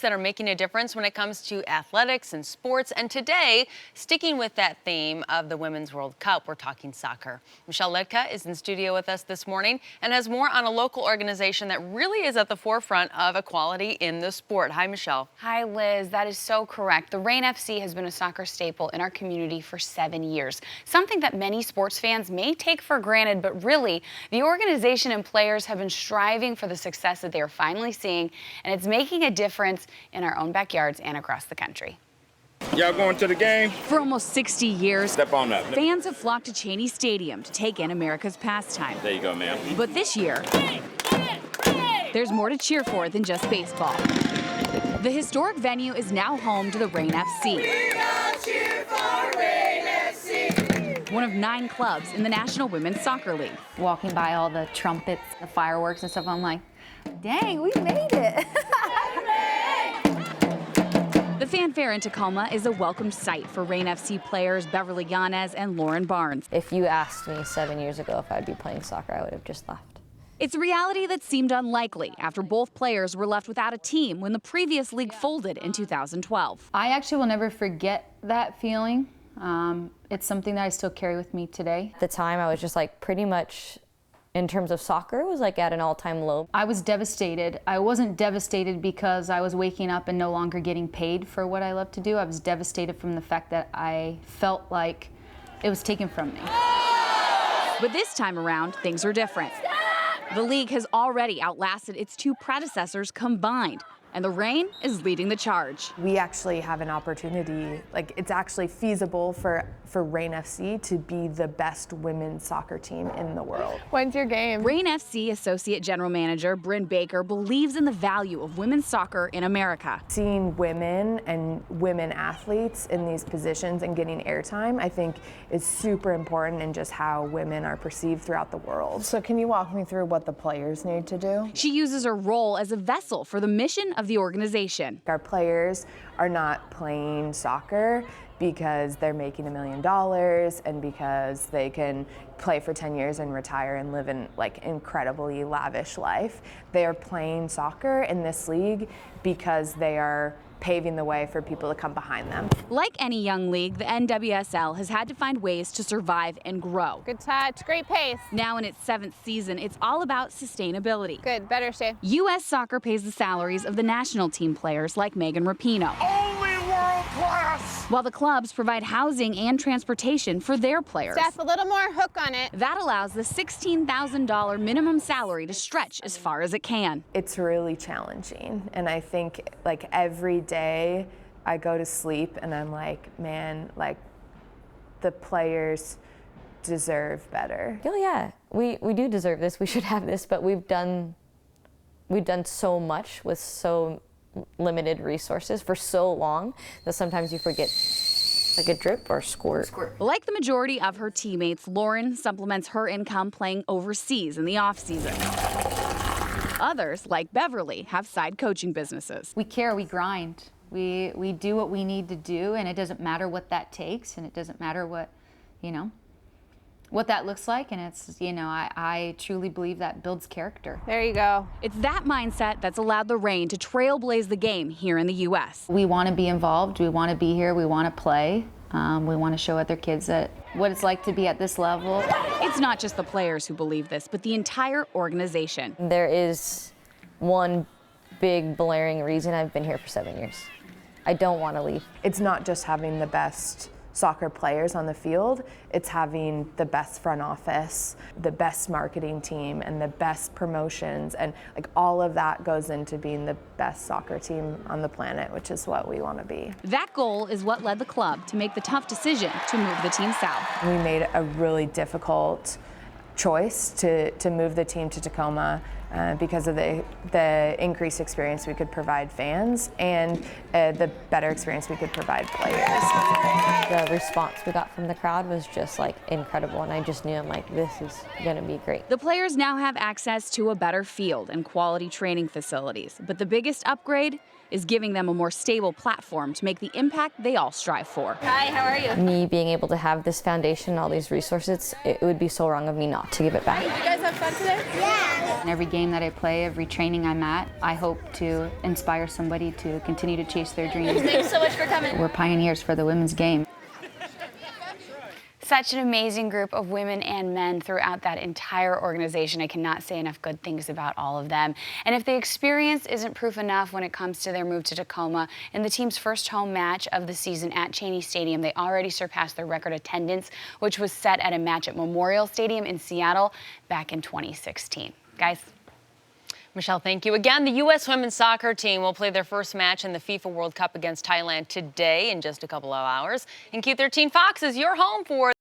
That are making a difference when it comes to athletics and sports. And today, sticking with that theme of the Women's World Cup, we're talking soccer. Michelle Ledka is in studio with us this morning and has more on a local organization that really is at the forefront of equality in the sport. Hi, Michelle. Hi, Liz. That is so correct. The Reign FC has been a soccer staple in our community for 7 years, something that many sports fans may take for granted, but really, the organization and players have been striving for the success that they are finally seeing, and it's making a difference in our own backyards and across the country. Y'all going to the game? For almost 60 years, Step on up. fans have flocked to Cheney Stadium to take in America's pastime. There you go, ma'am. But this year, there's more to cheer for than just baseball. The historic venue is now home to the Reign FC. We all cheer for Reign FC. One of 9 clubs in the National Women's Soccer League. Walking by all the trumpets, the fireworks and stuff, I'm like, dang, we made it. The fanfare in Tacoma is a welcome sight for Reign FC players Beverly Yanez and Lauren Barnes. If you asked me 7 years ago if I'd be playing soccer, I would have just left. It's a reality that seemed unlikely after both players were left without a team when the previous league folded in 2012. I actually will never forget that feeling. It's something that I still carry with me today. At the time, I was just like pretty much, in terms of soccer, was like at an all-time low. I was devastated. I wasn't devastated because I was waking up and no longer getting paid for what I love to do. I was devastated from the fact that I felt like it was taken from me. But this time around, things are different. The league has already outlasted its 2 predecessors combined, and the Reign is leading the charge. We actually have an opportunity, like it's actually feasible for Reign FC to be the best women's soccer team in the world. When's your game? Reign FC Associate General Manager Bryn Baker believes in the value of women's soccer in America. Seeing women and women athletes in these positions and getting airtime, I think is super important in just how women are perceived throughout the world. So can you walk me through what the players need to do? She uses her role as a vessel for the mission of the organization. Our players are not playing soccer because they're making $1 million and because they can play for 10 years and retire and live in like incredibly lavish life. They are playing soccer in this league because they are paving the way for people to come behind them. Like any young league, the NWSL has had to find ways to survive and grow. Good touch, great pace. Now in its 7th season, it's all about sustainability. Good, better stay. U.S. Soccer pays the salaries of the national team players like Megan Rapinoe. Only world class! While the clubs provide housing and transportation for their players. Steph, a little more hook on it. That allows the $16,000 minimum salary to stretch as far as it can. It's really challenging, and I think like every day I go to sleep and I'm like, man, like the players deserve better. Oh yeah, we do deserve this. We should have this, but we've done so much with so limited resources for so long that sometimes you forget like a drip or squirt. Like the majority of her teammates, Lauren supplements her income playing overseas in the off-season. Others, like Beverly, have side coaching businesses. We care, we grind. We do what we need to do, and it doesn't matter what that takes, and it doesn't matter what, what that looks like, and it's, I truly believe that builds character. There you go. It's that mindset that's allowed the Reign to trailblaze the game here in the U.S. We want to be involved, we want to be here, we want to play, we want to show other kids that what it's like to be at this level. It's not just the players who believe this, but the entire organization. There is one big blaring reason I've been here for 7 years. I don't want to leave. It's not just having the best soccer players on the field, it's having the best front office, the best marketing team, and the best promotions, and like all of that goes into being the best soccer team on the planet, which is what we want to be. That goal is what led the club to make the tough decision to move the team south. We made a really difficult choice to move the team to Tacoma because of the increased experience we could provide fans and the better experience we could provide players. The response we got from the crowd was just like incredible, and I just knew I'm like, this is gonna be great. The players now have access to a better field and quality training facilities, but the biggest upgrade, is giving them a more stable platform to make the impact they all strive for. Hi, how are you? Me being able to have this foundation, all these resources, it would be so wrong of me not to give it back. You guys have fun today? In every game that I play, every training I'm at, I hope to inspire somebody to continue to chase their dreams. Thanks so much for coming. We're pioneers for the women's game. Such an amazing group of women and men throughout that entire organization. I cannot say enough good things about all of them. And if the experience isn't proof enough when it comes to their move to Tacoma, in the team's first home match of the season at Cheney Stadium, they already surpassed their record attendance, which was set at a match at Memorial Stadium in Seattle back in 2016. Guys. Michelle, thank you again. The U.S. women's soccer team will play their first match in the FIFA World Cup against Thailand today in just a couple of hours. And Q13 Fox is your home for